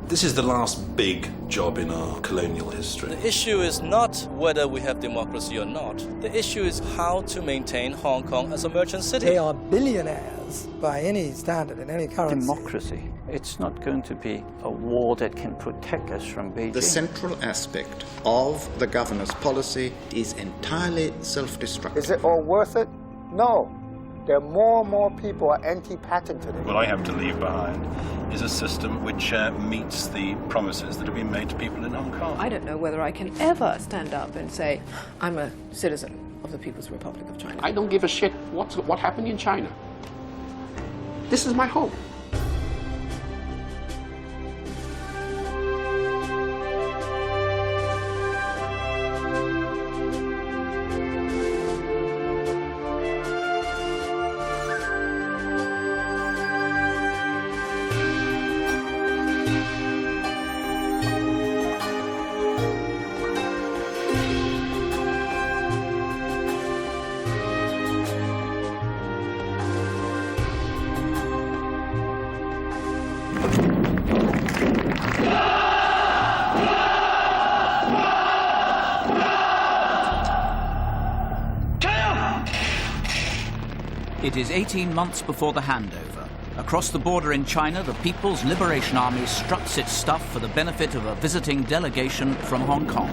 This is the last big job in our colonial history. The issue is not whether we have democracy or not. The issue is how to maintain Hong Kong as a merchant city. They are billionaires by any standard in any currency. Democracy. It's not going to be a wall that can protect us from Beijing. The central aspect of the governor's policy is entirely self-destructive. Is it all worth it? No. There are more and more people are anti-patent today. What I have to leave behind is a system which meets the promises that have been made to people in Hong Kong. I don't know whether I can ever stand up and say, I'm a citizen of the People's Republic of China. I don't give a shit what happened in China. This is my home. It is 18 months before the handover. Across the border in China, the People's Liberation Army struts its stuff for the benefit of a visiting delegation from Hong Kong.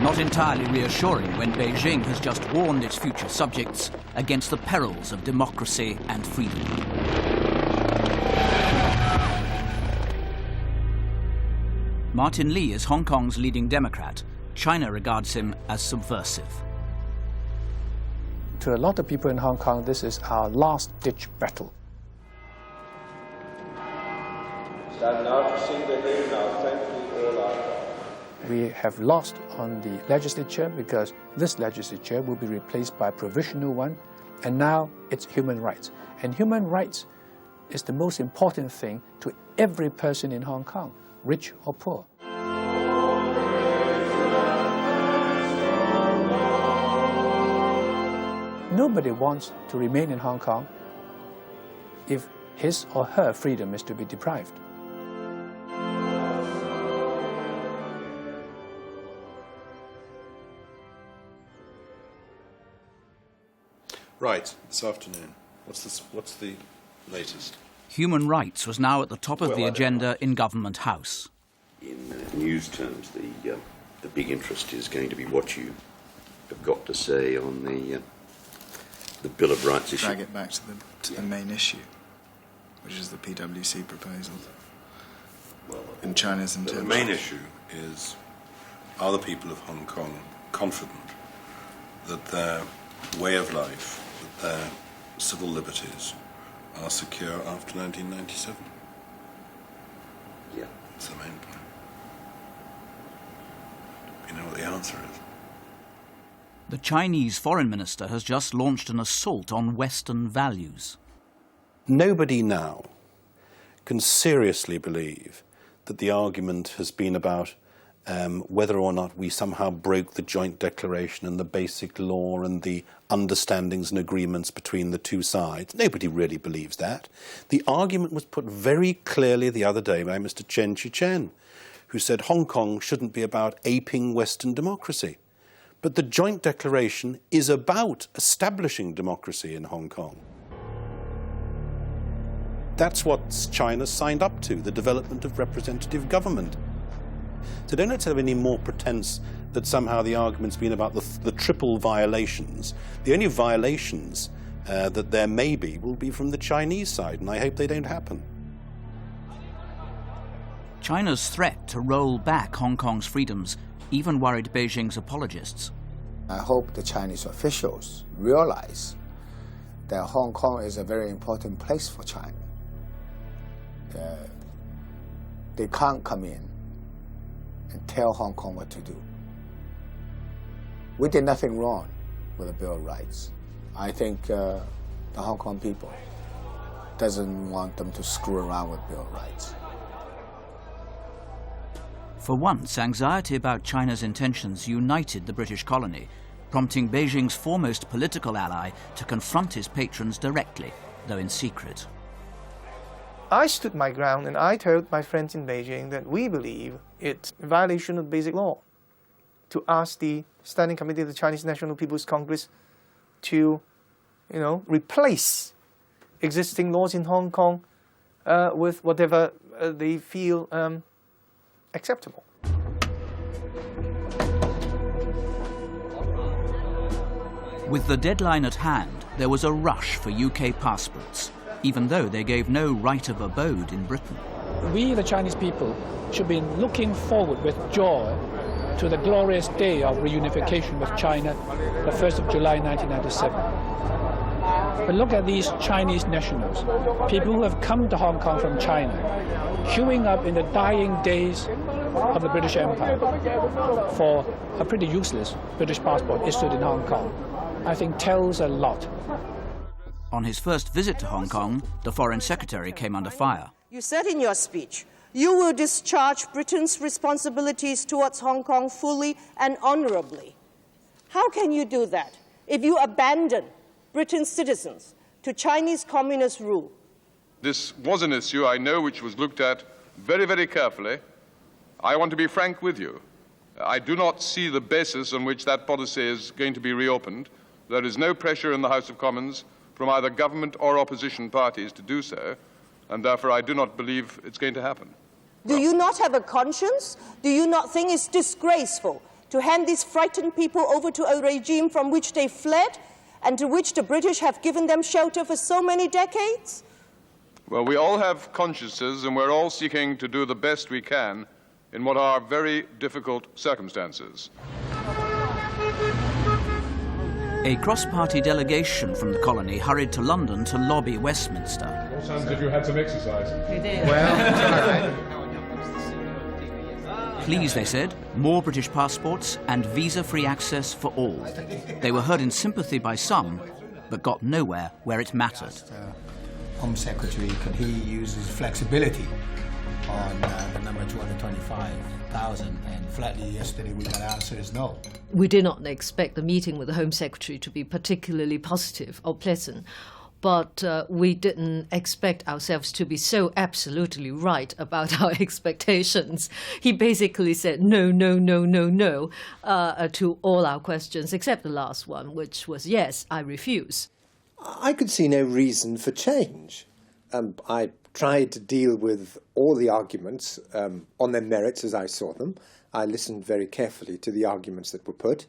Not entirely reassuring when Beijing has just warned its future subjects against the perils of democracy and freedom. Martin Lee is Hong Kong's leading Democrat. China regards him as subversive. To a lot of people in Hong Kong, this is our last-ditch battle. Stand now to sing the hymn now. Thank you all our God. We have lost on the legislature because this legislature will be replaced by a provisional one, and now it's human rights. And human rights is the most important thing to every person in Hong Kong, rich or poor. Nobody wants to remain in Hong Kong if his or her freedom is to be deprived. Right, this afternoon. What's the latest? Human rights was now at the top of the agenda in Government House. In news terms, the big interest is going to be what you have got to say on the Bill of Rights issue. Drag it back to the main issue, which is the PwC proposal. Well, and China's intention. The main issue is, are the people of Hong Kong confident that their way of life, that their civil liberties are secure after 1997? Yeah. That's the main point. You know what the answer is? The Chinese foreign minister has just launched an assault on Western values. Nobody now can seriously believe that the argument has been about whether or not we somehow broke the joint declaration and the basic law and the understandings and agreements between the two sides. Nobody really believes that. The argument was put very clearly the other day by Mr. Chen Chi-chen, who said Hong Kong shouldn't be about aping Western democracy. But the joint declaration is about establishing democracy in Hong Kong. That's what China signed up to, the development of representative government. So don't let's have any more pretense that somehow the argument's been about the triple violations. The only violations that there may be will be from the Chinese side, and I hope they don't happen. China's threat to roll back Hong Kong's freedoms even worried Beijing's apologists. I hope the Chinese officials realize that Hong Kong is a very important place for China. They can't come in and tell Hong Kong what to do. We did nothing wrong with the Bill of Rights. I think the Hong Kong people doesn't want them to screw around with Bill of Rights. For once, anxiety about China's intentions united the British colony, prompting Beijing's foremost political ally to confront his patrons directly, though in secret. I stood my ground and I told my friends in Beijing that we believe it's a violation of basic law to ask the Standing Committee of the Chinese National People's Congress to, replace existing laws in Hong Kong with whatever they feel acceptable. With the deadline at hand, there was a rush for UK passports, even though they gave no right of abode in Britain. We, the Chinese people, should be looking forward with joy to the glorious day of reunification with China, the 1st of July 1997. But look at these Chinese nationals, people who have come to Hong Kong from China, queuing up in the dying days of the British Empire for a pretty useless British passport issued in Hong Kong. I think tells a lot. On his first visit to Hong Kong, the Foreign Secretary came under fire. You said in your speech, you will discharge Britain's responsibilities towards Hong Kong fully and honorably. How can you do that if you abandon Britain's citizens to Chinese communist rule? This was an issue, I know, which was looked at very, very carefully. I want to be frank with you. I do not see the basis on which that policy is going to be reopened. There is no pressure in the House of Commons from either government or opposition parties to do so, and therefore I do not believe it's going to happen. Do you not have a conscience? Do you not think it's disgraceful to hand these frightened people over to a regime from which they fled and to which the British have given them shelter for so many decades? Well, we all have consciences, and we're all seeking to do the best we can in what are very difficult circumstances. A cross-party delegation from the colony hurried to London to lobby Westminster. It sounds as if you had some exercise. We did. Well, Please, they said, more British passports and visa-free access for all. They were heard in sympathy by some, but got nowhere where it mattered. Home Secretary, could he use his flexibility on the number 225,000? And flatly yesterday we got answer is no. We did not expect the meeting with the Home Secretary to be particularly positive or pleasant, but we didn't expect ourselves to be so absolutely right about our expectations. He basically said no, no, no, no, no to all our questions, except the last one, which was yes, I refuse. I could see no reason for change. I tried to deal with all the arguments on their merits as I saw them. I listened very carefully to the arguments that were put.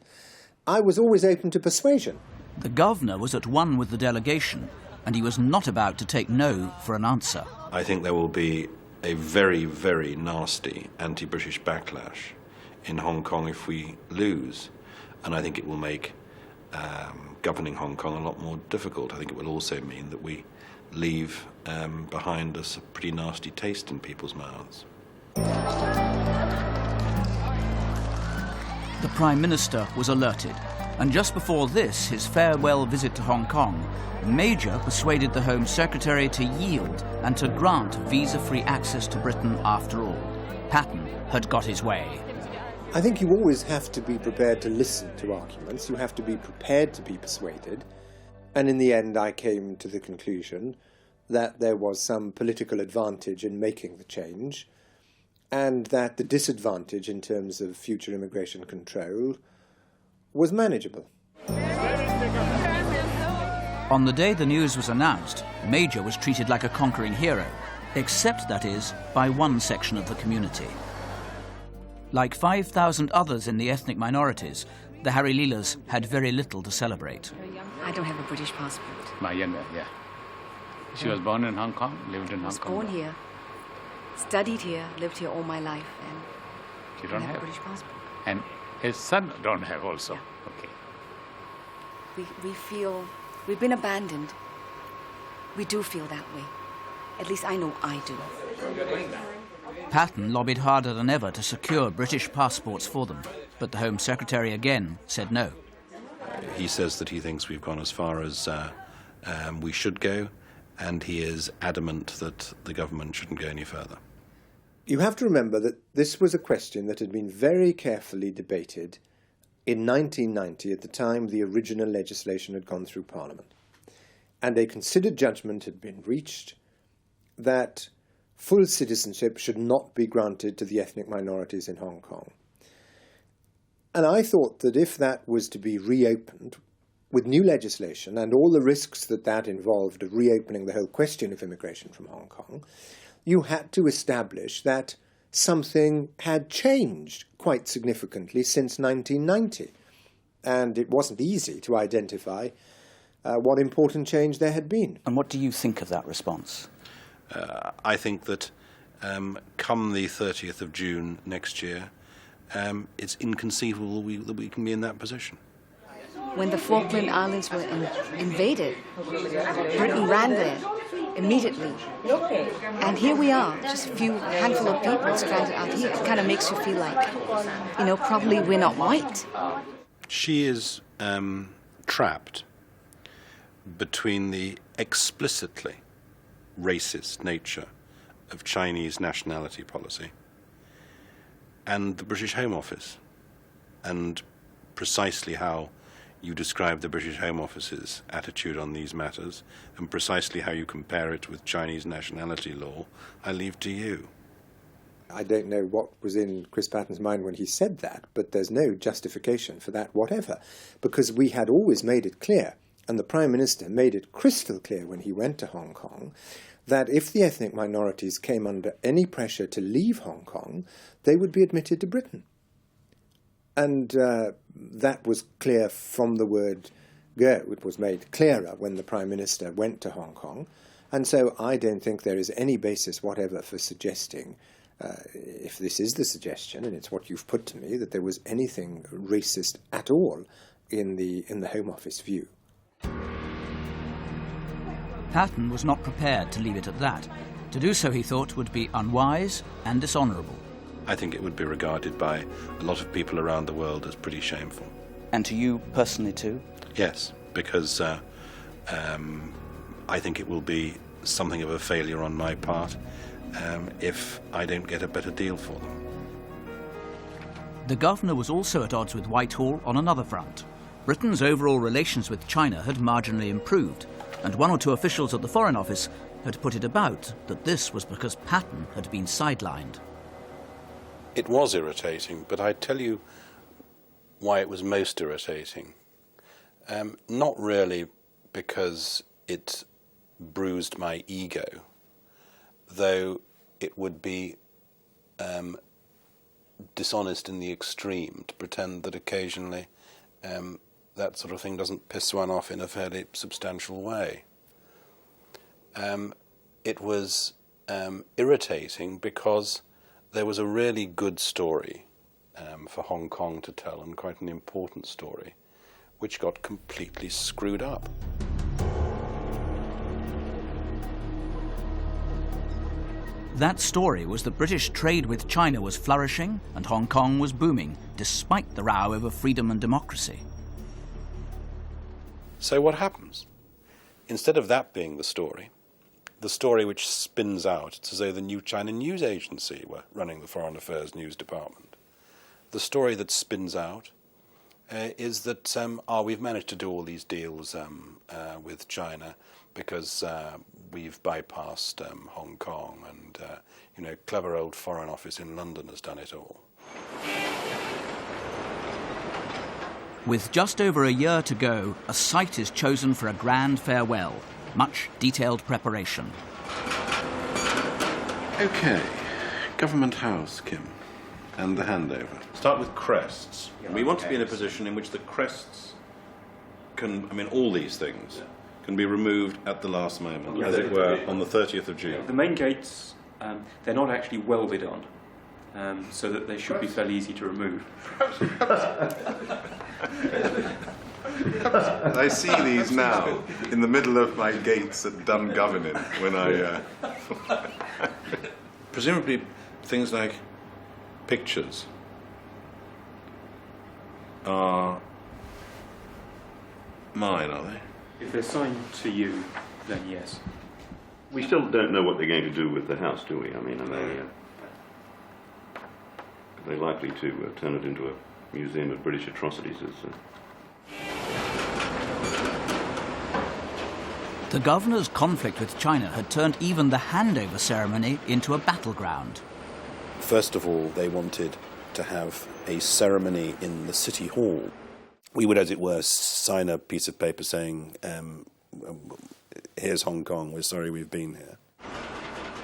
I was always open to persuasion. The governor was at one with the delegation, and he was not about to take no for an answer. I think there will be a very, very nasty anti-British backlash in Hong Kong if we lose. And I think it will make governing Hong Kong a lot more difficult. I think it will also mean that we leave behind us a pretty nasty taste in people's mouths. The Prime Minister was alerted, and just before this, his farewell visit to Hong Kong, Major persuaded the Home Secretary to yield and to grant visa-free access to Britain after all. Patten had got his way. I think you always have to be prepared to listen to arguments. You have to be prepared to be persuaded. And in the end, I came to the conclusion that there was some political advantage in making the change, and that the disadvantage in terms of future immigration control was manageable. On the day the news was announced, Major was treated like a conquering hero, except, that is, by one section of the community. Like 5,000 others in the ethnic minorities, the Harry Leelas had very little to celebrate. I don't have a British passport. My younger, yeah. She was born in Hong Kong, lived in Hong Kong. I was born here, studied here, lived here all my life, and you don't have a British passport. And his son don't have also. Yeah. Okay. We feel we've been abandoned. We do feel that way. At least I know I do. Patten lobbied harder than ever to secure British passports for them, but the Home Secretary again said no. He says that he thinks we've gone as far as we should go, and he is adamant that the government shouldn't go any further. You have to remember that this was a question that had been very carefully debated in 1990, at the time the original legislation had gone through Parliament. And a considered judgment had been reached, that full citizenship should not be granted to the ethnic minorities in Hong Kong. And I thought that if that was to be reopened with new legislation and all the risks that that involved of reopening the whole question of immigration from Hong Kong, you had to establish that something had changed quite significantly since 1990. And it wasn't easy to identify what important change there had been. And what do you think of that response? I think that come the 30th of June next year, it's inconceivable that we can be in that position. When the Falkland Islands were invaded, Britain ran there immediately. And here we are, just a handful of people stranded out here. It kind of makes you feel like, probably we're not white. She is trapped between the explicitly racist nature of Chinese nationality policy and the British Home Office, and precisely how you describe the British Home Office's attitude on these matters, and precisely how you compare it with Chinese nationality law, I leave to you. I don't know what was in Chris Patten's mind when he said that, but there's no justification for that whatever, because we had always made it clear, and the Prime Minister made it crystal clear when he went to Hong Kong, that if the ethnic minorities came under any pressure to leave Hong Kong, they would be admitted to Britain. And that was clear from the word go. It was made clearer when the Prime Minister went to Hong Kong. And so I don't think there is any basis whatever for suggesting, if this is the suggestion, and it's what you've put to me, that there was anything racist at all in the Home Office view. Patten was not prepared to leave it at that. To do so, he thought, would be unwise and dishonourable. I think it would be regarded by a lot of people around the world as pretty shameful. And to you personally too? Yes, because I think it will be something of a failure on my part if I don't get a better deal for them. The governor was also at odds with Whitehall on another front. Britain's overall relations with China had marginally improved, and one or two officials at the Foreign Office had put it about that this was because Patten had been sidelined. It was irritating, but I tell you why it was most irritating. Not really because it bruised my ego, though it would be dishonest in the extreme to pretend that occasionally that sort of thing doesn't piss one off in a fairly substantial way. It was irritating because there was a really good story for Hong Kong to tell, and quite an important story, which got completely screwed up. That story was that British trade with China was flourishing and Hong Kong was booming, despite the row over freedom and democracy. So what happens? Instead of that being the story which spins out, it's as though the New China News Agency were running the Foreign Affairs News Department. The story that spins out is that we've managed to do all these deals with China because we've bypassed Hong Kong, and clever old Foreign Office in London has done it all. With just over a year to go, a site is chosen for a grand farewell. Much detailed preparation. Okay, Government House, Kim, and the handover. Start with crests. We want to be in a position in which the crests can, all these things, can be removed at the last moment, as it were, on the 30th of June. The main gates, they're not actually welded on, so that they should be fairly easy to remove. I see these now in the middle of my gates at Dungovernin when I... Presumably things like pictures are mine, are they? If they're signed to you, then yes. We still don't know what they're going to do with the house, do we? Are they likely to turn it into a museum of British atrocities? The governor's conflict with China had turned even the handover ceremony into a battleground. First of all, they wanted to have a ceremony in the city hall. We would, as it were, sign a piece of paper saying, here's Hong Kong, we're sorry we've been here.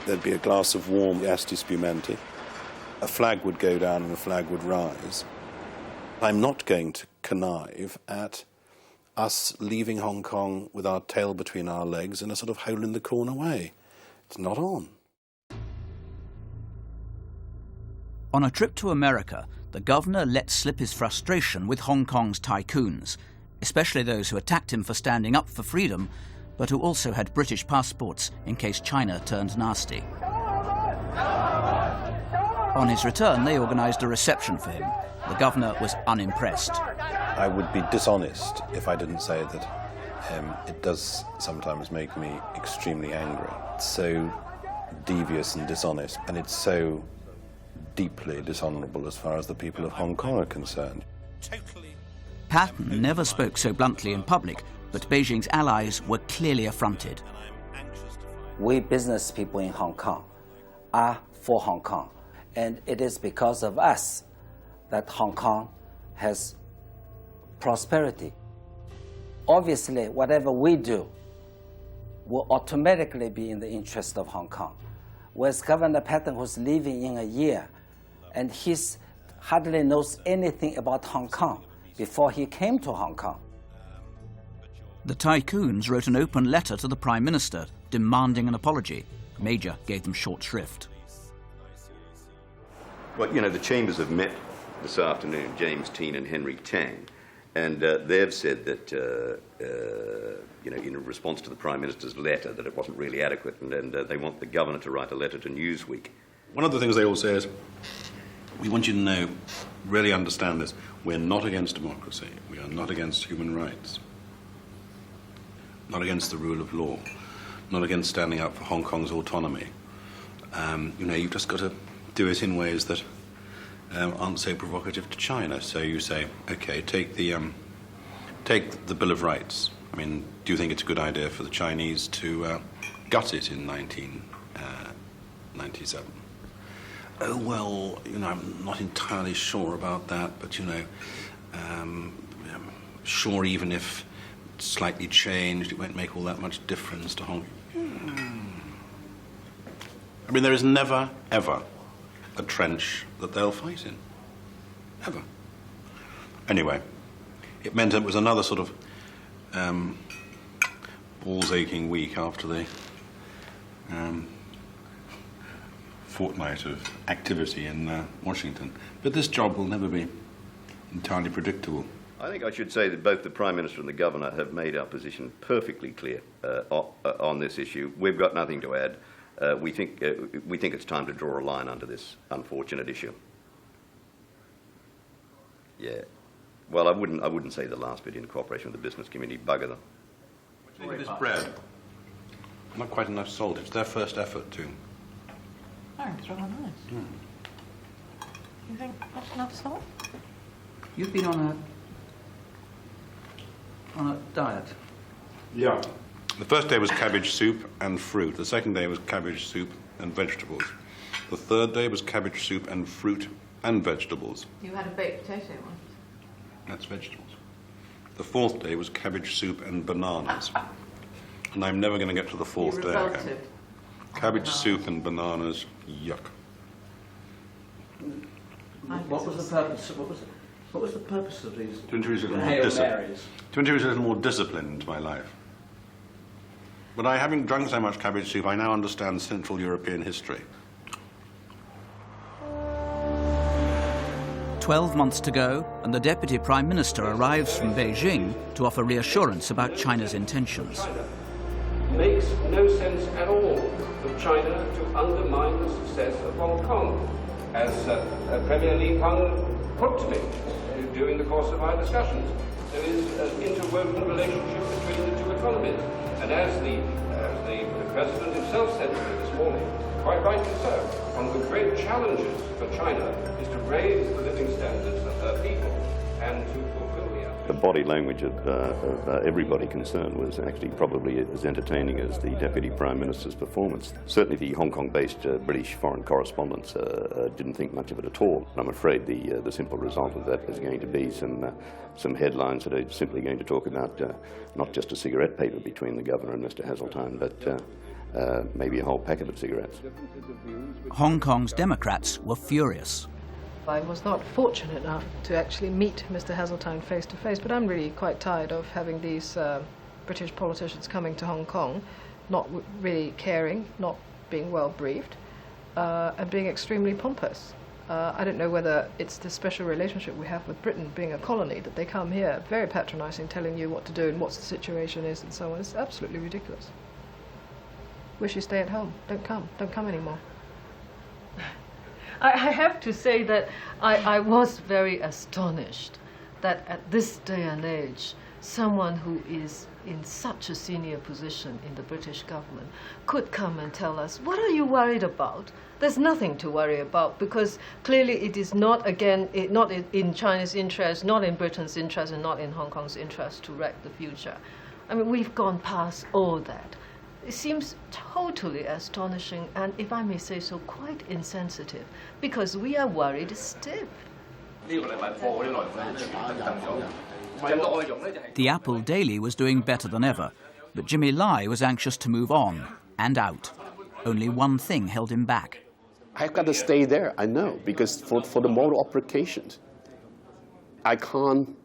There'd be a glass of warm asti spumante. A flag would go down and a flag would rise. I'm not going to connive at us leaving Hong Kong with our tail between our legs in a sort of hole-in-the-corner way. It's not on. On a trip to America, the governor let slip his frustration with Hong Kong's tycoons, especially those who attacked him for standing up for freedom, but who also had British passports in case China turned nasty. On his return, they organised a reception for him. The governor was unimpressed. I would be dishonest if I didn't say that it does sometimes make me extremely angry. It's so devious and dishonest, and it's so deeply dishonourable as far as the people of Hong Kong are concerned. Patten never spoke so bluntly in public, but Beijing's allies were clearly affronted. We business people in Hong Kong are for Hong Kong, and it is because of us that Hong Kong has prosperity. Obviously, whatever we do will automatically be in the interest of Hong Kong. Whereas Governor Patten, who's leaving in a year, and he hardly knows anything about Hong Kong before he came to Hong Kong. The tycoons wrote an open letter to the Prime Minister demanding an apology. Major gave them short shrift. Well, you know, the chambers have met this afternoon, James Teen and Henry Tang, and they've said that, you know, in response to the Prime Minister's letter, that it wasn't really adequate, and they want the governor to write a letter to Newsweek. One of the things they all say is, we want you to know, really understand this, we're not against democracy, we are not against human rights, not against the rule of law, not against standing up for Hong Kong's autonomy. You know, you've just got to do it in ways that aren't so provocative to China. So you say, okay, take the Bill of Rights. I mean, do you think it's a good idea for the Chinese to gut it in 1997? Oh, well, you know, I'm not entirely sure about that, but, you know, sure, even if it's slightly changed, it won't make all that much difference to Hong Kong. I mean, there is never, ever a trench that they'll fight in. Ever. Anyway, it meant it was another sort of balls-aching week after the fortnight of activity in Washington. But this job will never be entirely predictable. I think I should say that both the Prime Minister and the Governor have made our position perfectly clear on this issue. We've got nothing to add. We think it's time to draw a line under this unfortunate issue. Yeah. Well, I wouldn't say the last bit in cooperation with the business community. Bugger them. What do you think of this bread? Not quite enough salt. It's their first effort too. Oh, it's rather nice. Mm. You think that's enough salt? You've been on a diet. Yeah. The first day was cabbage soup and fruit. The second day was cabbage soup and vegetables. The third day was cabbage soup and fruit and vegetables. You had a baked potato once. That's vegetables. The fourth day was cabbage soup and bananas. And I'm never going to get to the fourth day again. Cabbage soup and bananas, yuck. What was the purpose? What was the purpose of these? To introduce a little more discipline into my life. But having drunk so much cabbage soup, I now understand Central European history. 12 months to go, and the Deputy Prime Minister arrives from Beijing to offer reassurance about China's intentions. It makes no sense at all for China to undermine the success of Hong Kong, as Premier Li Peng put to me during the course of our discussions. There is an interwoven relationship between the two economies. And as the President himself said to me this morning, quite rightly so, one of the great challenges for China is to raise the living standards of her people and to fulfill the the body language of everybody concerned was actually probably as entertaining as the Deputy Prime Minister's performance. Certainly the Hong Kong-based British foreign correspondents didn't think much of it at all. I'm afraid the simple result of that is going to be some headlines that are simply going to talk about not just a cigarette paper between the Governor and Mr Heseltine, but maybe a whole packet of cigarettes. Hong Kong's Democrats were furious. I was not fortunate enough to actually meet Mr Heseltine face to face, but I'm really quite tired of having these British politicians coming to Hong Kong, not really caring, not being well briefed, and being extremely pompous. I don't know whether it's the special relationship we have with Britain being a colony, that they come here very patronising, telling you what to do and what the situation is and so on. It's absolutely ridiculous. Wish you stay at home. Don't come anymore. I have to say that I was very astonished that at this day and age, someone who is in such a senior position in the British government could come and tell us, what are you worried about? There's nothing to worry about, because clearly it is not, again, not in China's interest, not in Britain's interest, and not in Hong Kong's interest to wreck the future. I mean, we've gone past all that. It seems totally astonishing and, if I may say so, quite insensitive, because we are worried stiff. The Apple Daily was doing better than ever, but Jimmy Lai was anxious to move on and out. Only one thing held him back. I've got to stay there, I know, because for the moral obligations, I can't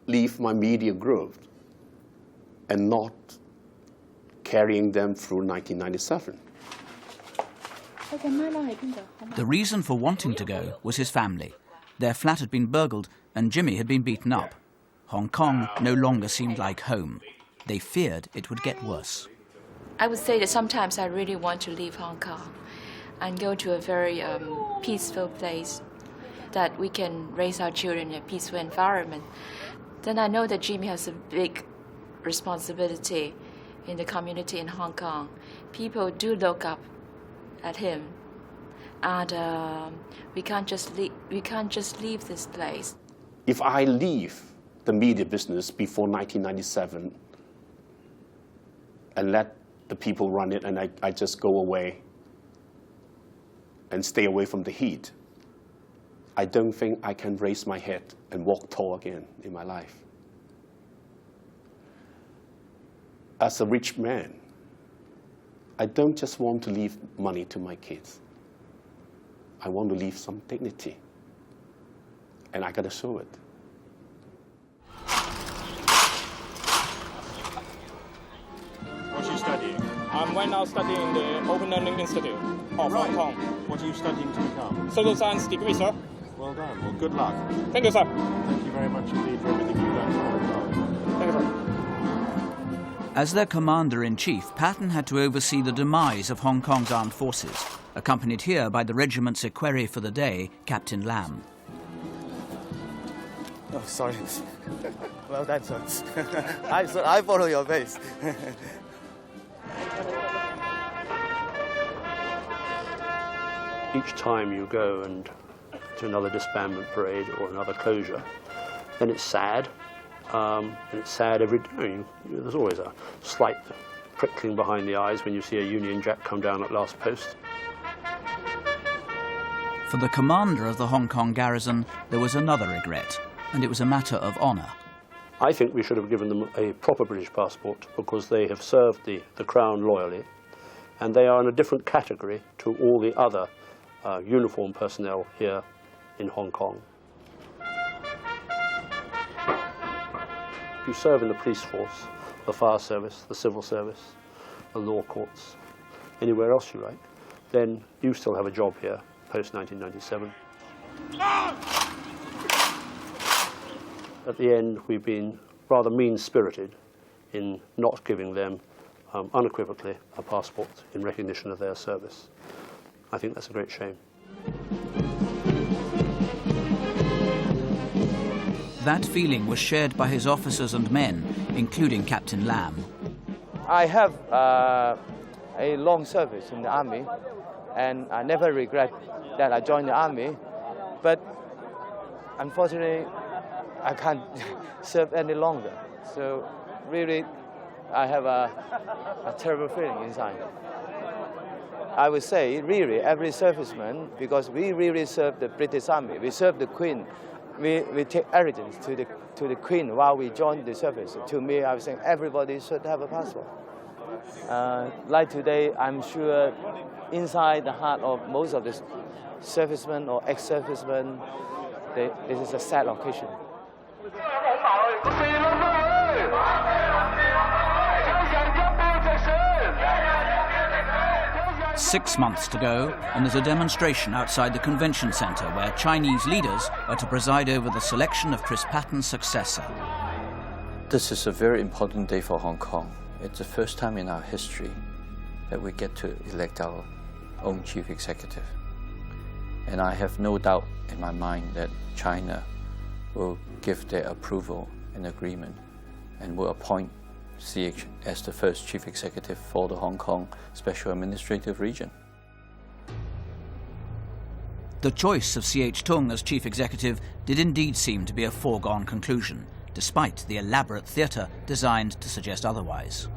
leave my media group and not carrying them through 1997. The reason for wanting to go was his family. Their flat had been burgled and Jimmy had been beaten up. Hong Kong no longer seemed like home. They feared it would get worse. I would say that sometimes I really want to leave Hong Kong and go to a very peaceful place that we can raise our children in a peaceful environment. Then I know that Jimmy has a big responsibility in the community in Hong Kong. People do look up at him, and we can't just leave this place. If I leave the media business before 1997 and let the people run it, and I just go away and stay away from the heat, I don't think I can raise my head and walk tall again in my life. As a rich man, I don't just want to leave money to my kids. I want to leave some dignity, and I got to show it. What are you studying? I'm right now studying in the Open Learning Institute of Hong Kong. What are you studying to become? Social science degree, sir. Well done. Well, good luck. Thank you, sir. Thank you very much indeed for everything you've done for Hong Kong. Thank you, sir. As their commander-in-chief, Patten had to oversee the demise of Hong Kong's armed forces, accompanied here by the regiment's equerry for the day, Captain Lam. Oh, sorry. Well done, sir. I follow your base. Each time you go and to another disbandment parade or another closure, then it's sad. And it's sad every day. There's always a slight prickling behind the eyes when you see a Union Jack come down at last post. For the commander of the Hong Kong garrison, there was another regret, and it was a matter of honour. I think we should have given them a proper British passport because they have served the Crown loyally, and they are in a different category to all the other uniformed personnel here in Hong Kong. You serve in the police force, the fire service, the civil service, the law courts, anywhere else you like, then you still have a job here post-1997. At the end, we've been rather mean-spirited in not giving them unequivocally a passport in recognition of their service. I think that's a great shame. That feeling was shared by his officers and men, including Captain Lam. I have a long service in the army, and I never regret that I joined the army. But unfortunately, I can't serve any longer. So really, I have a terrible feeling inside. I would say, really, every serviceman, because we really serve the British Army, we serve the Queen, we take allegiance to the Queen while we join the service. To me, I was saying everybody should have a passport. Like today, I'm sure inside the heart of most of the servicemen or ex-servicemen, this is a sad occasion. 6 months to go, and there's a demonstration outside the convention centre where Chinese leaders are to preside over the selection of Chris Patten's successor. This is a very important day for Hong Kong. It's the first time in our history that we get to elect our own chief executive. And I have no doubt in my mind that China will give their approval and agreement and will appoint CH as the first chief executive for the Hong Kong Special Administrative Region. The choice of CH Tung as chief executive did indeed seem to be a foregone conclusion, despite the elaborate theatre designed to suggest otherwise.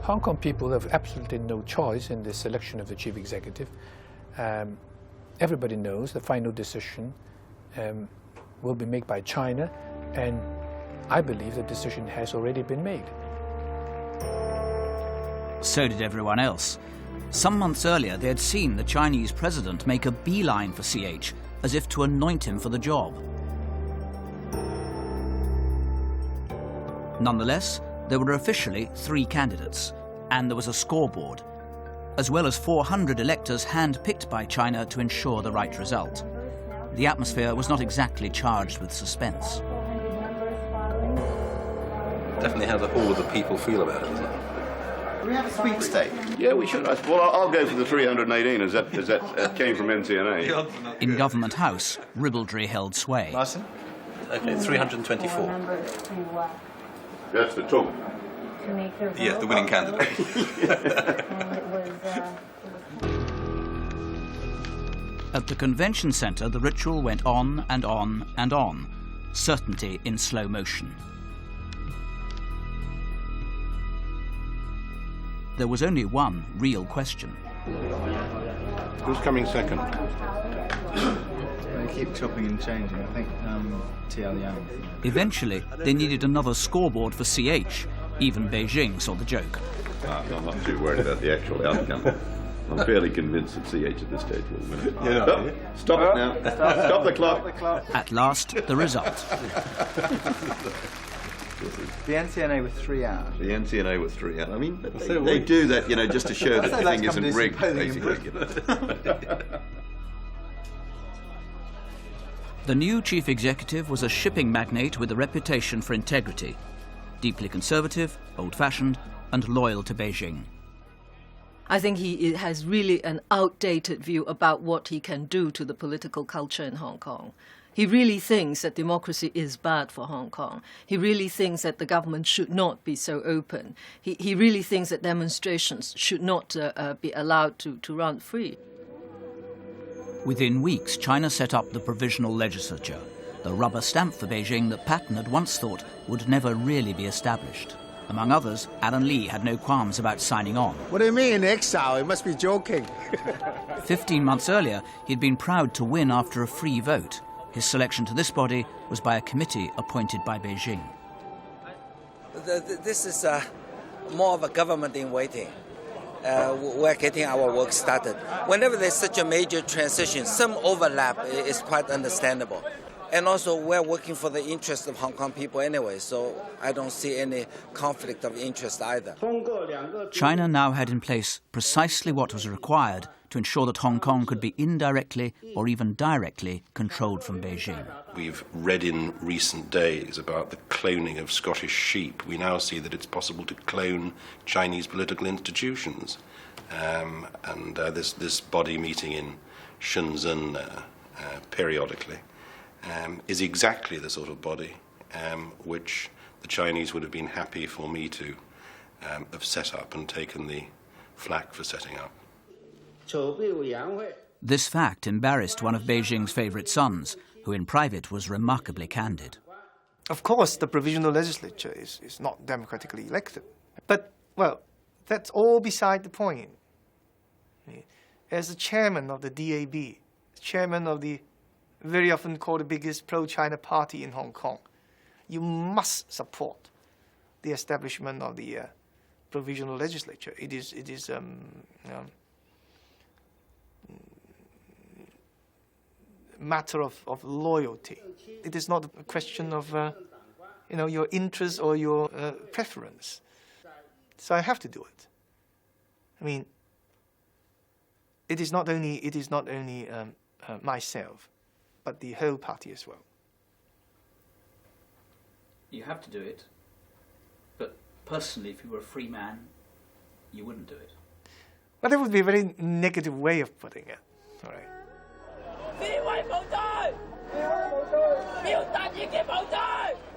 Hong Kong people have absolutely no choice in the selection of the chief executive. Everybody knows the final decision will be made by China, and I believe the decision has already been made. So did everyone else. Some months earlier, they had seen the Chinese president make a beeline for CH, as if to anoint him for the job. Nonetheless, there were officially 3 candidates, and there was a scoreboard, as well as 400 electors hand-picked by China to ensure the right result. The atmosphere was not exactly charged with suspense. Definitely how all of the people feel about it, isn't it? Do we have a sweepstake? Yeah, we should. Well, I'll go for the 318 as that came from NCNA. In Government House, ribaldry held sway. Martin? Okay, 324. That's the Tung. Yeah, the winning candidate. At the convention centre, the ritual went on and on and on, certainty in slow motion. There was only one real question. Who's coming second? They keep chopping and changing. I think T.L. Young. Eventually, they needed another scoreboard for CH. Even Beijing saw the joke. I'm not too worried about the actual outcome. I'm fairly convinced that CH at this stage will win it. Stop it now. Stop the clock. At last, the result. The NCNA with 3 out. The NCNA with 3 out. I mean, they do that, just to show that the thing isn't rigged, basically. The new chief executive was a shipping magnate with a reputation for integrity, deeply conservative, old-fashioned, and loyal to Beijing. I think he has really an outdated view about what he can do to the political culture in Hong Kong. He really thinks that democracy is bad for Hong Kong. He really thinks that the government should not be so open. He really thinks that demonstrations should not be allowed to run free. Within weeks, China set up the Provisional Legislature, the rubber stamp for Beijing that Patten had once thought would never really be established. Among others, Alan Lee had no qualms about signing on. What do you mean, exile? You must be joking. 15 months earlier, he'd been proud to win after a free vote. His selection to this body was by a committee appointed by Beijing. This is more of a government in waiting. We're getting our work started. Whenever there's such a major transition, some overlap is quite understandable. And also, we're working for the interest of Hong Kong people anyway, so I don't see any conflict of interest either. China now had in place precisely what was required to ensure that Hong Kong could be indirectly or even directly controlled from Beijing. We've read in recent days about the cloning of Scottish sheep. We now see that it's possible to clone Chinese political institutions. And this body meeting in Shenzhen periodically is exactly the sort of body which the Chinese would have been happy for me to have set up and taken the flak for setting up. This fact embarrassed one of Beijing's favourite sons, who in private was remarkably candid. Of course, the provisional legislature is not democratically elected. But, well, that's all beside the point. As the chairman of the DAB, chairman of the very often called the biggest pro-China party in Hong Kong, you must support the establishment of the provisional legislature. It is matter of loyalty. It is not a question of your interest or your preference. So I have to do it. I mean, it is not only myself, but the whole party as well. You have to do it, but personally, if you were a free man, you wouldn't do it. Well, that would be a very negative way of putting it. All right.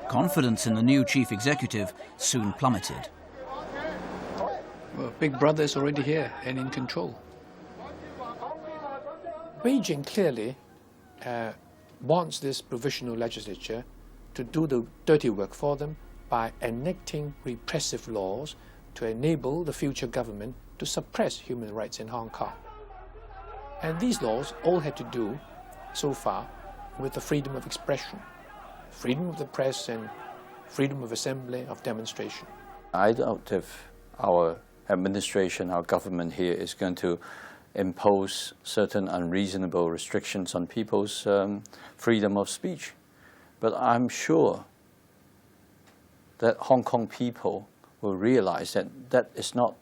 Confidence in the new chief executive soon plummeted. Well, Big Brother is already here and in control. Beijing clearly wants this provisional legislature to do the dirty work for them by enacting repressive laws to enable the future government to suppress human rights in Hong Kong. And these laws all had to do, so far, with the freedom of expression, freedom of the press and freedom of assembly, of demonstration. I doubt if our administration, our government here is going to impose certain unreasonable restrictions on people's freedom of speech. But I'm sure that Hong Kong people will realize that that is not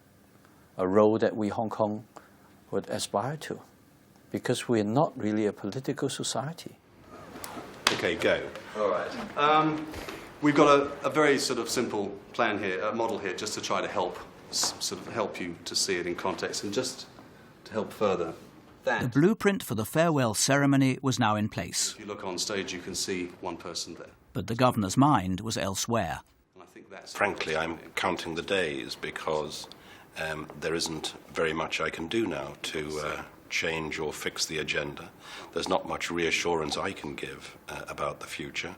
a role that we Hong Kong would aspire to, because we're not really a political society. Okay, go. All right. We've got a very sort of simple plan here, a model here, just to try to help you to see it in context and just to help further. The blueprint for the farewell ceremony was now in place. If you look on stage, you can see one person there. But the governor's mind was elsewhere. Frankly, I'm counting the days because there isn't very much I can do now to change or fix the agenda. There's not much reassurance I can give about the future.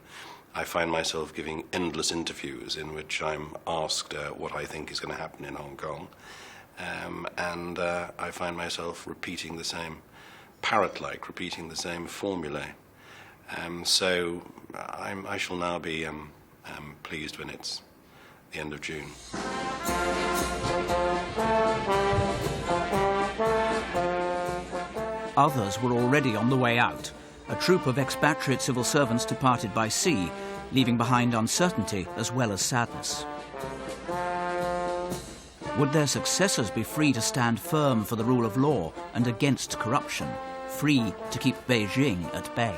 I find myself giving endless interviews in which I'm asked what I think is going to happen in Hong Kong. And I find myself repeating the same, parrot-like, repeating the same formulae. So I shall now be pleased when it's the end of June. Others were already on the way out. A troop of expatriate civil servants departed by sea, leaving behind uncertainty as well as sadness. Would their successors be free to stand firm for the rule of law and against corruption, free to keep Beijing at bay?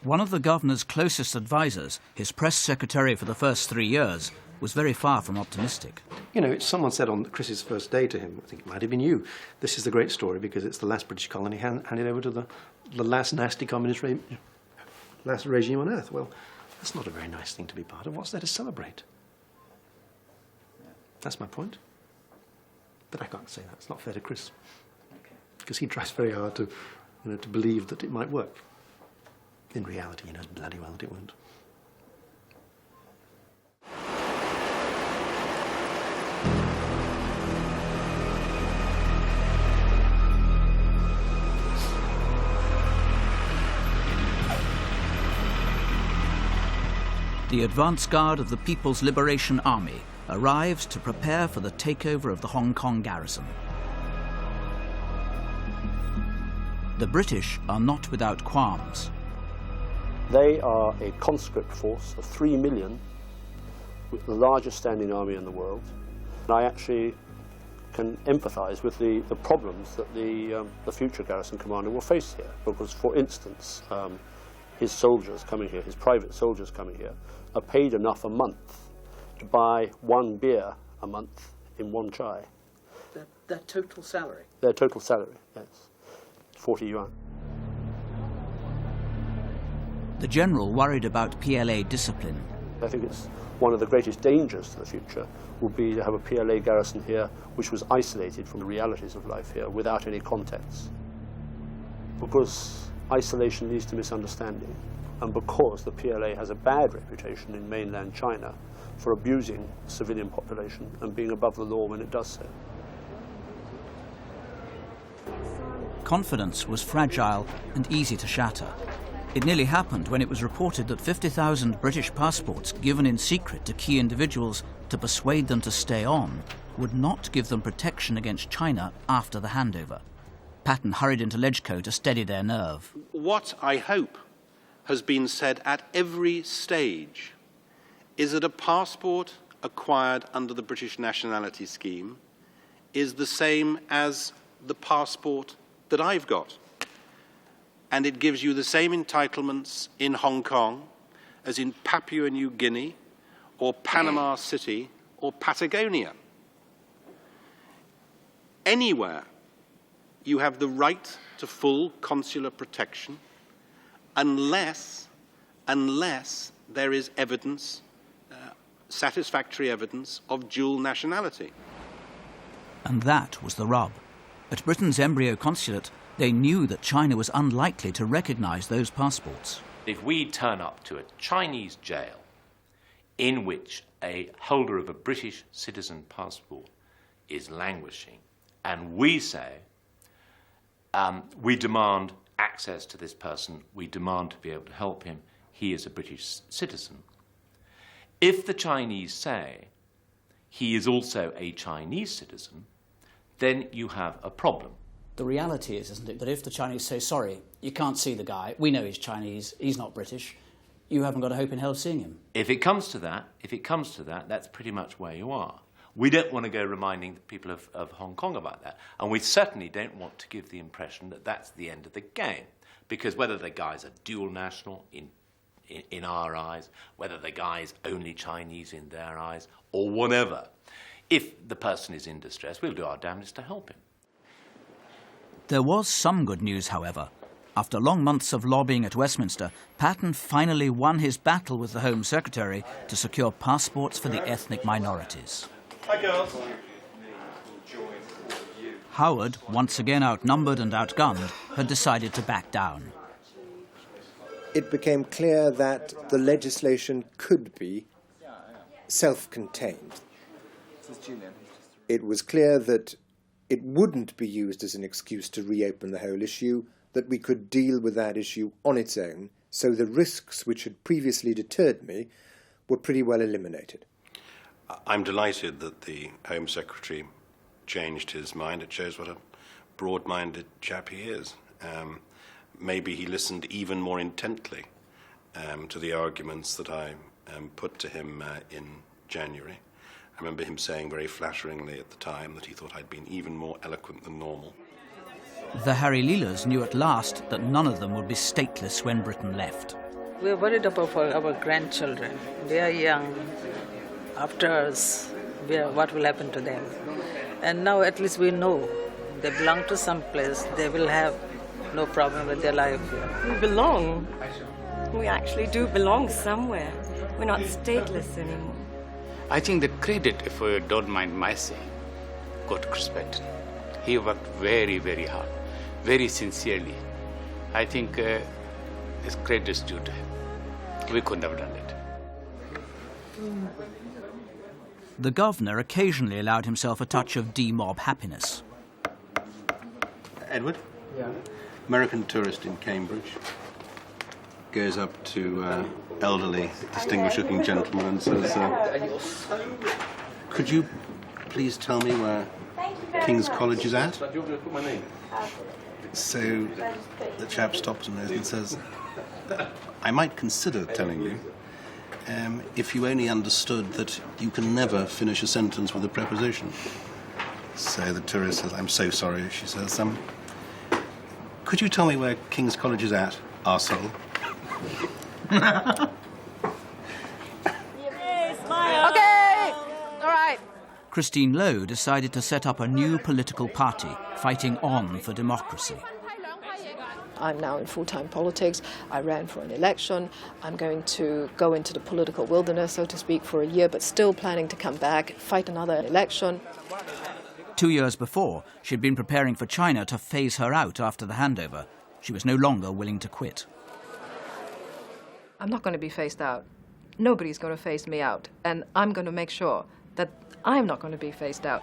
One of the governor's closest advisors, his press secretary for the first 3 years, was very far from optimistic. You know, someone said on Chris's first day to him, I think it might have been you, this is the great story because it's the last British colony handed over to the last nasty communist last regime on earth. Well, that's not a very nice thing to be part of. What's there to celebrate? That's my point. But I can't say that. It's not fair to Chris. Because he tries very hard to believe that it might work. In reality, he knows bloody well that it won't. The advance guard of the People's Liberation Army arrives to prepare for the takeover of the Hong Kong garrison. The British are not without qualms. They are a conscript force of 3 million, with the largest standing army in the world. And I actually can empathise with the problems that the future garrison commander will face here. Because, for instance, his soldiers coming here, his private soldiers coming here, are paid enough a month to buy 1 beer a month in 1 chai. Their total salary? Their total salary, yes. 40 yuan. The general worried about PLA discipline. I think it's one of the greatest dangers to the future would be to have a PLA garrison here which was isolated from the realities of life here without any context. Because isolation leads to misunderstanding, and because the PLA has a bad reputation in mainland China for abusing the civilian population and being above the law when it does so. Confidence was fragile and easy to shatter. It nearly happened when it was reported that 50,000 British passports given in secret to key individuals to persuade them to stay on would not give them protection against China after the handover. Patten hurried into Legco to steady their nerve. What I hope has been said at every stage is that a passport acquired under the British nationality scheme is the same as the passport that I've got. And it gives you the same entitlements in Hong Kong as in Papua New Guinea or Panama City or Patagonia. Anywhere you have the right to full consular protection unless there is evidence, satisfactory evidence of dual nationality. And that was the rub. At Britain's embryo consulate, they knew that China was unlikely to recognise those passports. If we turn up to a Chinese jail in which a holder of a British citizen passport is languishing, and we say, we demand access to this person, we demand to be able to help him, he is a British citizen. If the Chinese say he is also a Chinese citizen, then you have a problem. The reality is, isn't it, that if the Chinese say, sorry, you can't see the guy, we know he's Chinese, he's not British, you haven't got a hope in hell of seeing him. If it comes to that, that's pretty much where you are. We don't want to go reminding the people of Hong Kong about that. And we certainly don't want to give the impression that that's the end of the game. Because whether the guy's a dual national in our eyes, whether the guy's only Chinese in their eyes, or whatever, if the person is in distress, we'll do our damnedest to help him. There was some good news, however. After long months of lobbying at Westminster, Patten finally won his battle with the Home Secretary to secure passports for the ethnic minorities. Hi, girls. Howard, once again outnumbered and outgunned, had decided to back down. It became clear that the legislation could be self-contained. It was clear that it wouldn't be used as an excuse to reopen the whole issue, that we could deal with that issue on its own, so the risks which had previously deterred me were pretty well eliminated. I'm delighted that the Home Secretary changed his mind. It shows what a broad-minded chap he is. Maybe he listened even more intently to the arguments that I put to him in January. I remember him saying very flatteringly at the time that he thought I'd been even more eloquent than normal. The Harry Leelers knew at last that none of them would be stateless when Britain left. We're worried about our grandchildren. They are young. After us, what will happen to them? And now at least we know they belong to some place. They will have no problem with their life here. We belong. We actually do belong somewhere. We're not stateless anymore. I think the credit, if you don't mind my saying, go to Chris Patten. He worked very, very hard, very sincerely. I think his credit is due to him. We couldn't have done it. The governor occasionally allowed himself a touch of D-mob happiness. Edward? Yeah. American tourist in Cambridge. Goes up to elderly, distinguished-looking gentleman and says, could you please tell me where King's College is at? So the chap stops and says, I might consider telling you if you only understood that you can never finish a sentence with a preposition. So the tourist says, I'm so sorry. She says, could you tell me where King's College is at, arsehole? Okay, all right. Christine Lowe decided to set up a new political party, fighting on for democracy. I'm now in full-time politics. I ran for an election. I'm going to go into the political wilderness, so to speak, for a year, but still planning to come back, fight another election. 2 years before, she'd been preparing for China to phase her out after the handover. She was no longer willing to quit. I'm not going to be phased out. Nobody's going to phase me out. And I'm going to make sure that I'm not going to be phased out.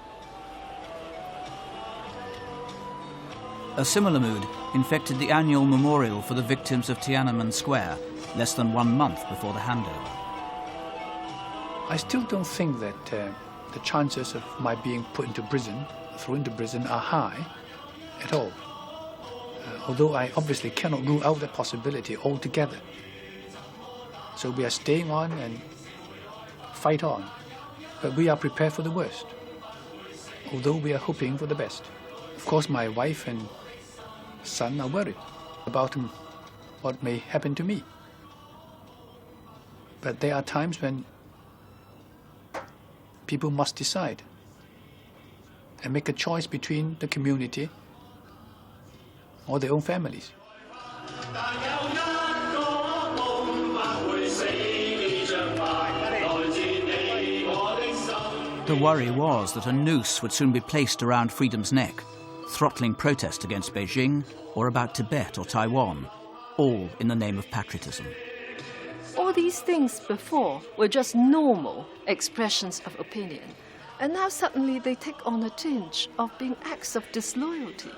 A similar mood infected the annual memorial for the victims of Tiananmen Square, less than 1 month before the handover. I still don't think that the chances of my being thrown into prison are high at all. Although I obviously cannot rule out that possibility altogether. So we are staying on and fight on. But we are prepared for the worst, although we are hoping for the best. Of course, my wife and son are worried about what may happen to me. But there are times when people must decide and make a choice between the community or their own families. The worry was that a noose would soon be placed around freedom's neck, throttling protest against Beijing or about Tibet or Taiwan, all in the name of patriotism. All these things before were just normal expressions of opinion, and now suddenly they take on a tinge of being acts of disloyalty,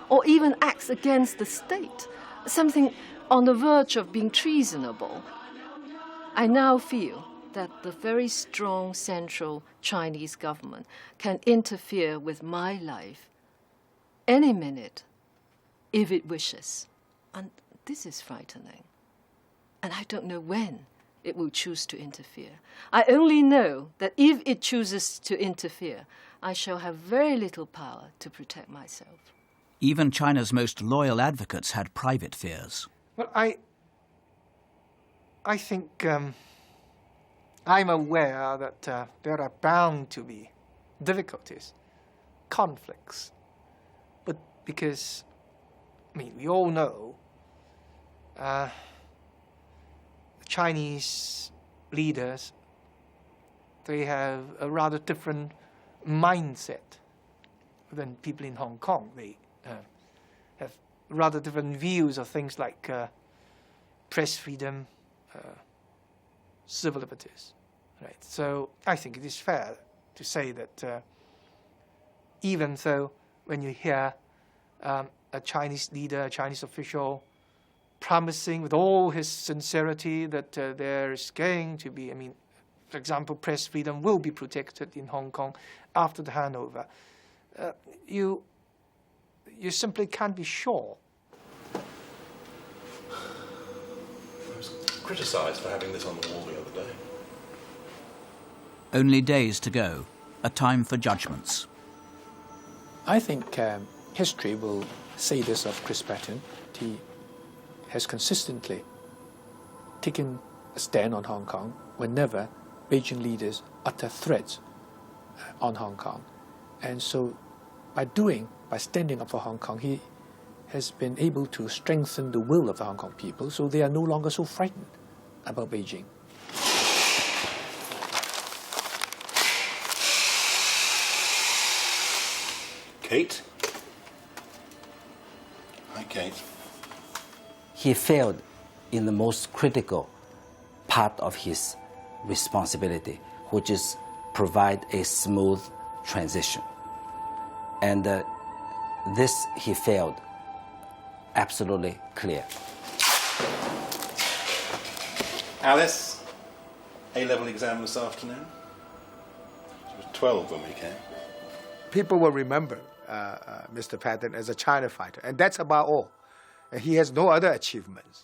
or even acts against the state, something on the verge of being treasonable. I now feel that the very strong central Chinese government can interfere with my life any minute if it wishes. And this is frightening. And I don't know when it will choose to interfere. I only know that if it chooses to interfere, I shall have very little power to protect myself. Even China's most loyal advocates had private fears. Well, I think I'm aware that there are bound to be difficulties, conflicts. But because, we all know the Chinese leaders, they have a rather different mindset than people in Hong Kong. They have rather different views of things like press freedom, civil liberties. Right? So I think it is fair to say that even though when you hear a Chinese leader, a Chinese official, promising with all his sincerity that there is going to be, for example, press freedom will be protected in Hong Kong after the handover, you simply can't be sure. I was criticised for having this on the wall the other day. Only days to go, a time for judgments. I think history will say this of Chris Patten. He has consistently taken a stand on Hong Kong whenever Beijing leaders utter threats on Hong Kong. And so by standing up for Hong Kong, he has been able to strengthen the will of the Hong Kong people, so they are no longer so frightened about Beijing. Kate? Hi, Kate. He failed in the most critical part of his responsibility, which is provide a smooth transition. And this he failed absolutely clear. Alice, A-level exam this afternoon. She was 12 when we came. People will remember Mr. Patten as a China fighter, and that's about all. And he has no other achievements.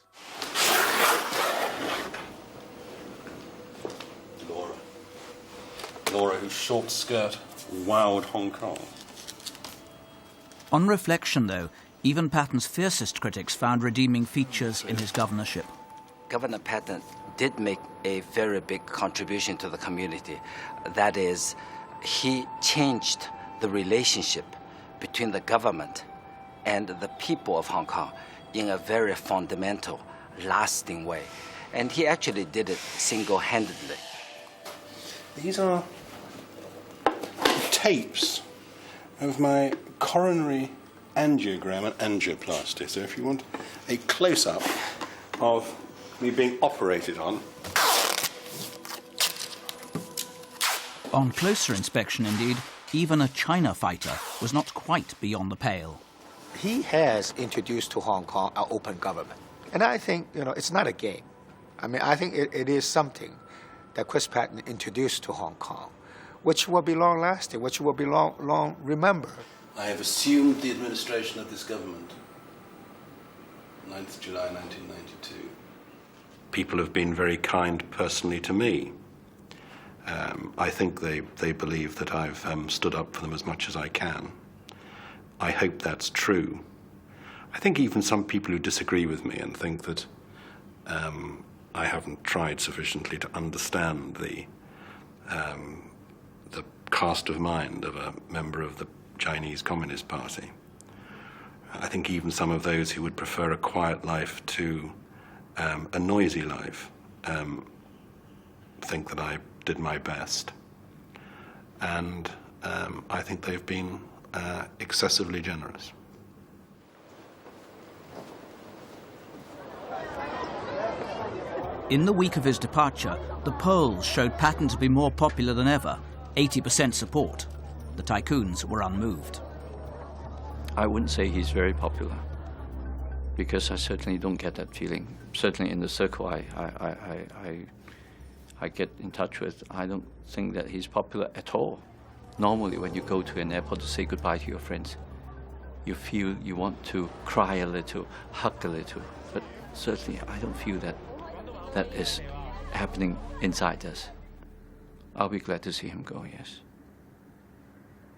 Laura, whose short skirt wowed Hong Kong. On reflection, though, even Patten's fiercest critics found redeeming features in his governorship. Governor Patten did make a very big contribution to the community. That is, he changed the relationship between the government and the people of Hong Kong. in a very fundamental, lasting way. And he actually did it single-handedly. These are tapes of my coronary angiogram and angioplasty. So if you want a close-up of me being operated on. On closer inspection, indeed, even a China fighter was not quite beyond the pale. He has introduced to Hong Kong an open government. And I think, it's not a game. I mean, I think it is something that Chris Patten introduced to Hong Kong, which will be long-lasting, which will be long remembered. I have assumed the administration of this government, 9th July 1992. People have been very kind personally to me. I think they believe that I've stood up for them as much as I can. I hope that's true. I think even some people who disagree with me and think that I haven't tried sufficiently to understand the cast of mind of a member of the Chinese Communist Party. I think even some of those who would prefer a quiet life to a noisy life think that I did my best. And I think they've been excessively generous. In the week of his departure, the polls showed Patten to be more popular than ever, 80% support. The tycoons were unmoved. I wouldn't say he's very popular, because I certainly don't get that feeling. Certainly in the circle I get in touch with, I don't think that he's popular at all. Normally when you go to an airport to say goodbye to your friends, you feel you want to cry a little, hug a little, but certainly I don't feel that is happening inside us. I'll be glad to see him go, yes.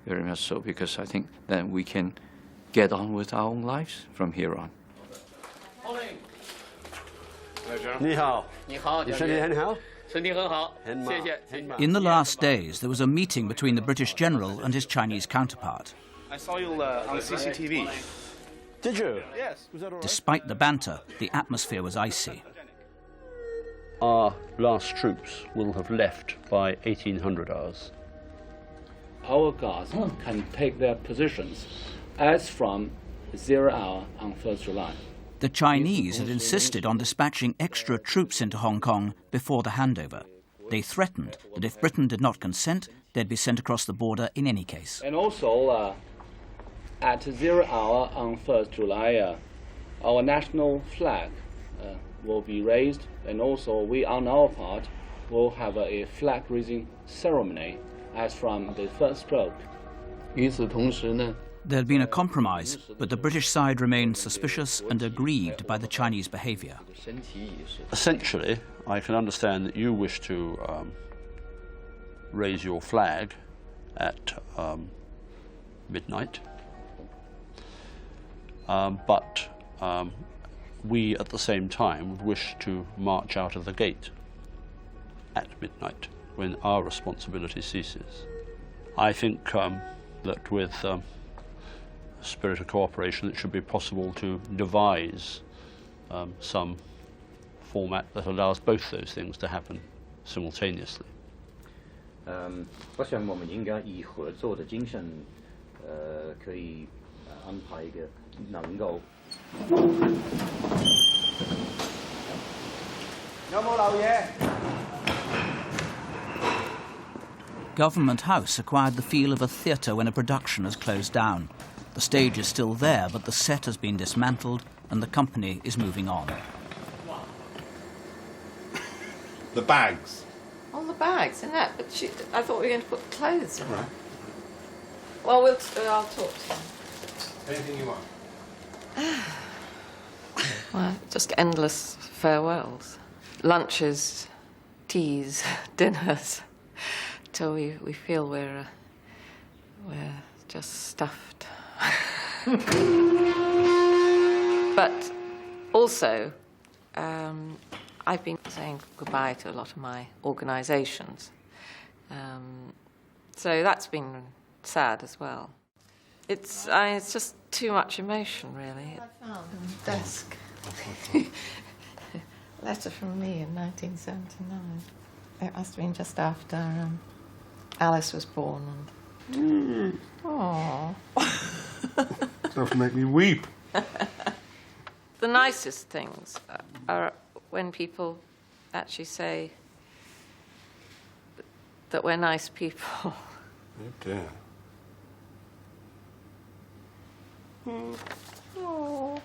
Very much so, because I think then we can get on with our own lives from here on. In the last days, there was a meeting between the British general and his Chinese counterpart. I saw you on CCTV. Did you? Yes. Despite the banter, the atmosphere was icy. Our last troops will have left by 1800 hours. Our guards can take their positions as from 0 hour on 1st July. The Chinese had insisted on dispatching extra troops into Hong Kong before the handover. They threatened that if Britain did not consent, they'd be sent across the border in any case. And also, at 0 hour on 1st July, our national flag will be raised, and also we, on our part, will have a flag-raising ceremony as from the first stroke. There had been a compromise, but the British side remained suspicious and aggrieved by the Chinese behaviour. Essentially, I can understand that you wish to raise your flag at midnight, but we at the same time would wish to march out of the gate at midnight when our responsibility ceases. I think that with spirit of cooperation it should be possible to devise some format that allows both those things to happen simultaneously. 我想我们应该以合作的精神，可以安排一个能够。有冇漏嘢？ Government House acquired the feel of a theatre when a production has closed down. The stage is still there, but the set has been dismantled and the company is moving on. The bags. Oh, the bags, isn't that? But I thought we were going to put clothes in. Right. Well, I'll talk to him. Anything you want? Well, just endless farewells. Lunches, teas, dinners, till we feel we're just stuffed. But also, I've been saying goodbye to a lot of my organisations. So that's been sad as well. It's just too much emotion, really. I found on the desk a letter from me in 1979. It must have been just after Alice was born. Oh. Enough to make me weep. The nicest things are when people actually say that we're nice people. Oh dear. Oh.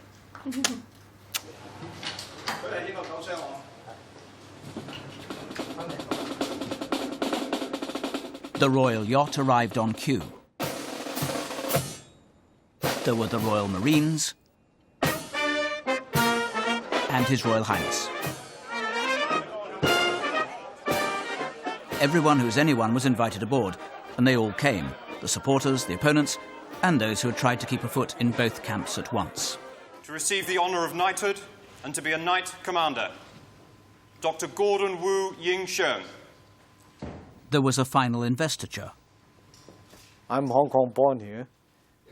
The royal yacht arrived on cue. There were the Royal Marines and His Royal Highness. Everyone who's anyone was invited aboard, and they all came, the supporters, the opponents, and those who had tried to keep a foot in both camps at once. To receive the honour of knighthood and to be a Knight Commander, Dr. Gordon Wu Ying Sheng. There was a final investiture. I'm Hong Kong born here,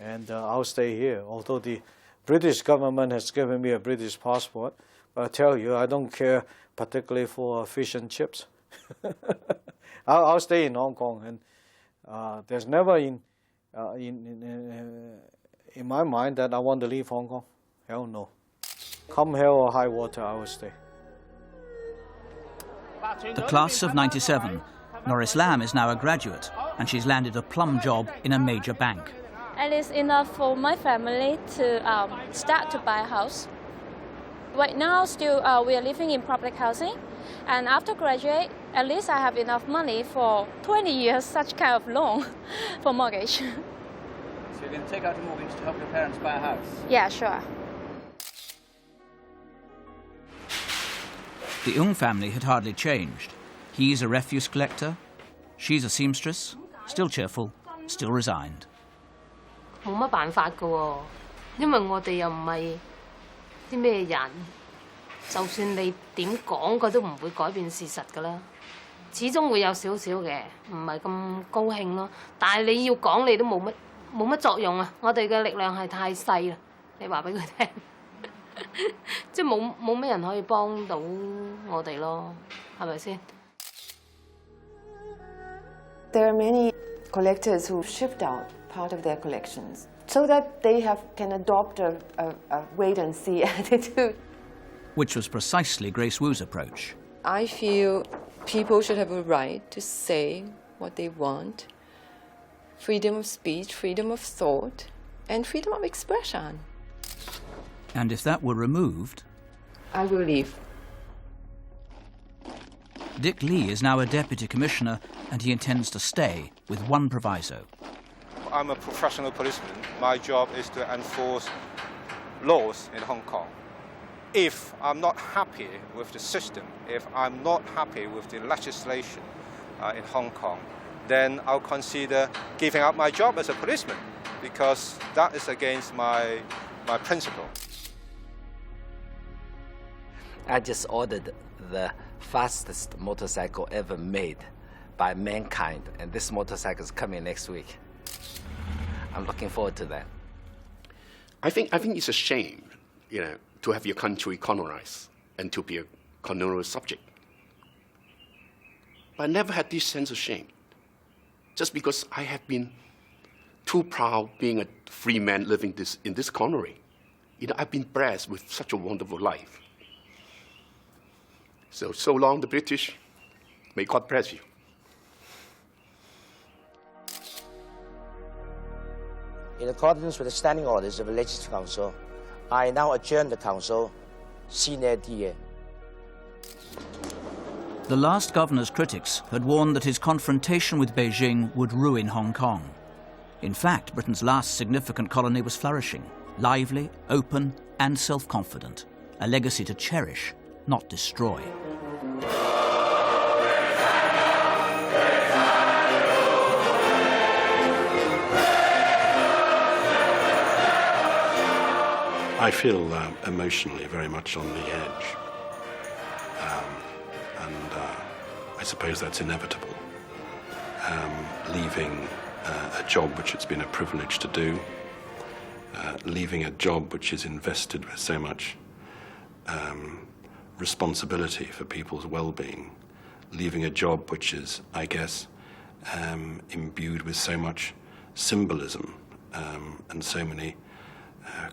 and I'll stay here, although the British government has given me a British passport. But I tell you, I don't care particularly for fish and chips. I'll stay in Hong Kong, and there's never in my mind that I want to leave Hong Kong. Hell no. Come hell or high water, I will stay. The class of '97, Norris Lam is now a graduate, and she's landed a plum job in a major bank. At least enough for my family to start to buy a house. Right now, still we are living in public housing, and after graduate, at least I have enough money for 20 years, such kind of loan for mortgage. So you're going to take out a mortgage to help your parents buy a house? Yeah, sure. The Ung family had hardly changed. He's a refuse collector, she's a seamstress, still cheerful, still resigned. 冇乜辦法㗎喎，因為我哋又唔係啲咩人，就算你點講，佢都唔會改變事實㗎啦。始終會有少少嘅，唔係咁高興咯。但係你要講，你都冇乜作用啊！我哋嘅力量係太細啦，你話俾佢聽，即係冇咩人可以幫到我哋咯，係咪先？ There are many collectors who shift out part of their collections so that they can adopt a wait-and-see attitude. Which was precisely Grace Wu's approach. I feel people should have a right to say what they want, freedom of speech, freedom of thought, and freedom of expression. And if that were removed... I will leave. Dick Lee is now a deputy commissioner, and he intends to stay, with one proviso. I'm a professional policeman. My job is to enforce laws in Hong Kong. If I'm not happy with the system, if I'm not happy with the legislation in Hong Kong, then I'll consider giving up my job as a policeman, because that is against my principle. I just ordered the fastest motorcycle ever made by mankind, and this motorcycle is coming next week. I'm looking forward to that. I think it's a shame, to have your country colonized and to be a colonial subject. But I never had this sense of shame, just because I have been too proud being a free man living in this colony. I've been blessed with such a wonderful life. So long, the British. May God bless you. In accordance with the standing orders of the Legislative Council, I now adjourn the Council sine die. The last governor's critics had warned that his confrontation with Beijing would ruin Hong Kong. In fact, Britain's last significant colony was flourishing, lively, open, and self-confident, a legacy to cherish, not destroy. I feel emotionally very much on the edge, and I suppose that's inevitable. Leaving a job which it's been a privilege to do, leaving a job which is invested with so much responsibility for people's well-being, leaving a job which is, I guess, imbued with so much symbolism and so many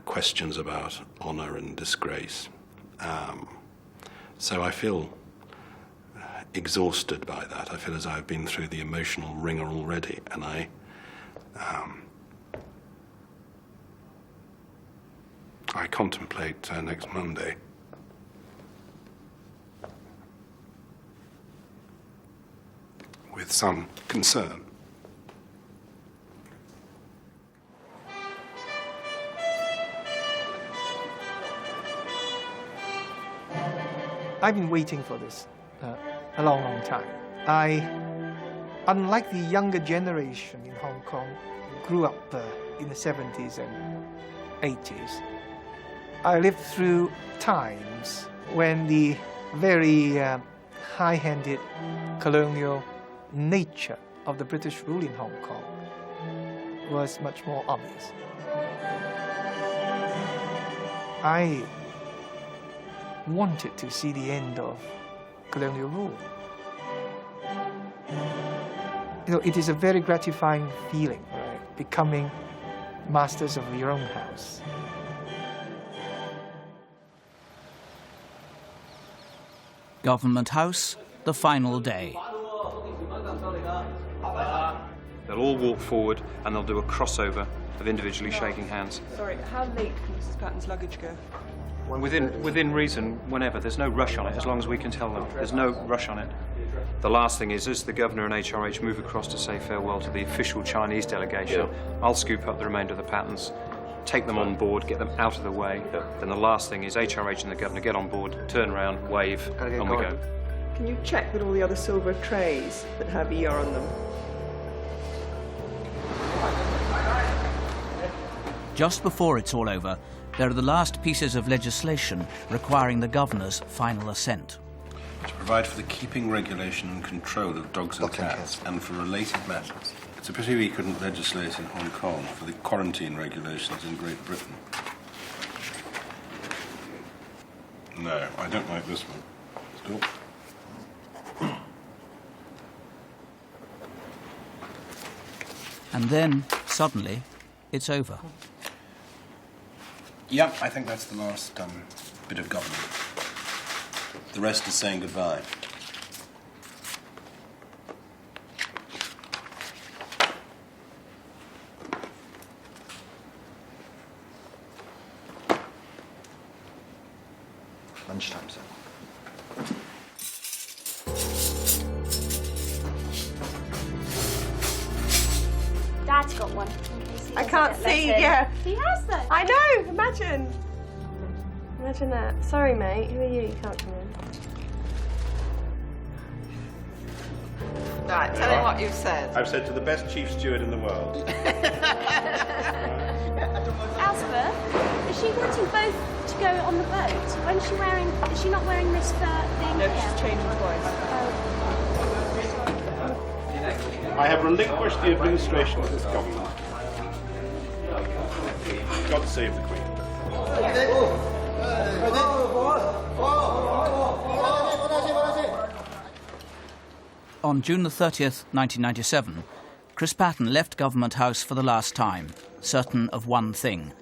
questions about honor and disgrace. So I feel exhausted by that. I feel as I've been through the emotional wringer already, and I contemplate next Monday. With some concern. I've been waiting for this a long, long time. Unlike the younger generation in Hong Kong, who grew up in the 70s and 80s, I lived through times when the very high-handed colonial nature of the British rule in Hong Kong was much more obvious. I wanted to see the end of colonial rule. You know, it is a very gratifying feeling, right? Becoming masters of your own house. Government House, the final day. They'll all walk forward and they'll do a crossover of individually shaking hands. Sorry, how late can Mrs. Patten's luggage go? Within reason, whenever. There's no rush on it, as long as we can tell them. There's no rush on it. The last thing is, as the Governor and HRH move across to say farewell to the official Chinese delegation, I'll scoop up the remainder of the Pattens, take them on board, get them out of the way. Then the last thing is HRH and the Governor get on board, turn around, wave, and we go. Can you check that all the other silver trays that have ER on them? Just before it's all over, there are the last pieces of legislation requiring the Governor's final assent. To provide for the keeping, regulation and control of dogs and cats, and for related matters. It's a pity we couldn't legislate in Hong Kong for the quarantine regulations in Great Britain. No, I don't like this one. Stop. And then, suddenly, it's over. Yep, I think that's the last bit of government. The rest is saying goodbye. Lunchtime, sir. Dad's got one. I can't see, yeah. He has though. I know, imagine. Imagine that. Sorry, mate. Who are you? You can't come in. Right, tell him what you've said. I've said to the best chief steward in the world. Elspeth, is she wanting both to go on the boat? When's she wearing? Is she not wearing this for being No, here? she's changing twice. I have relinquished the administration of this government. God save the Queen. On June the 30th, 1997, Chris Patten left Government House for the last time, certain of one thing,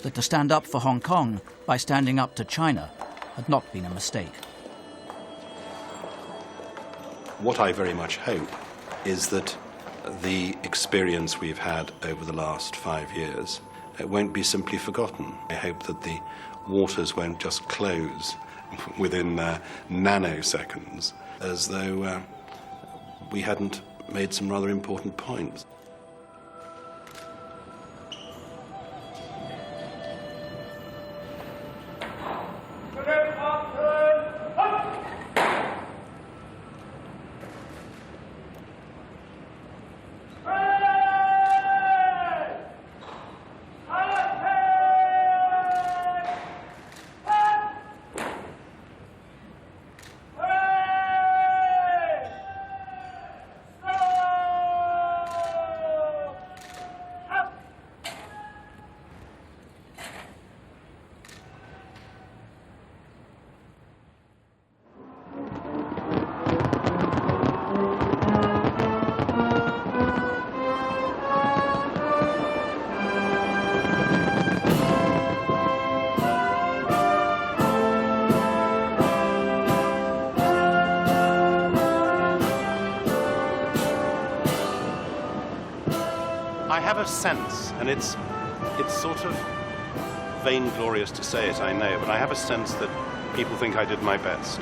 that to stand up for Hong Kong by standing up to China had not been a mistake. What I very much hope is that the experience we've had over the last 5 years won't be simply forgotten. I hope that the waters won't just close within nanoseconds, as though we hadn't made some rather important points. have a sense, and it's sort of vainglorious to say it, I know, but I have a sense that people think I did my best.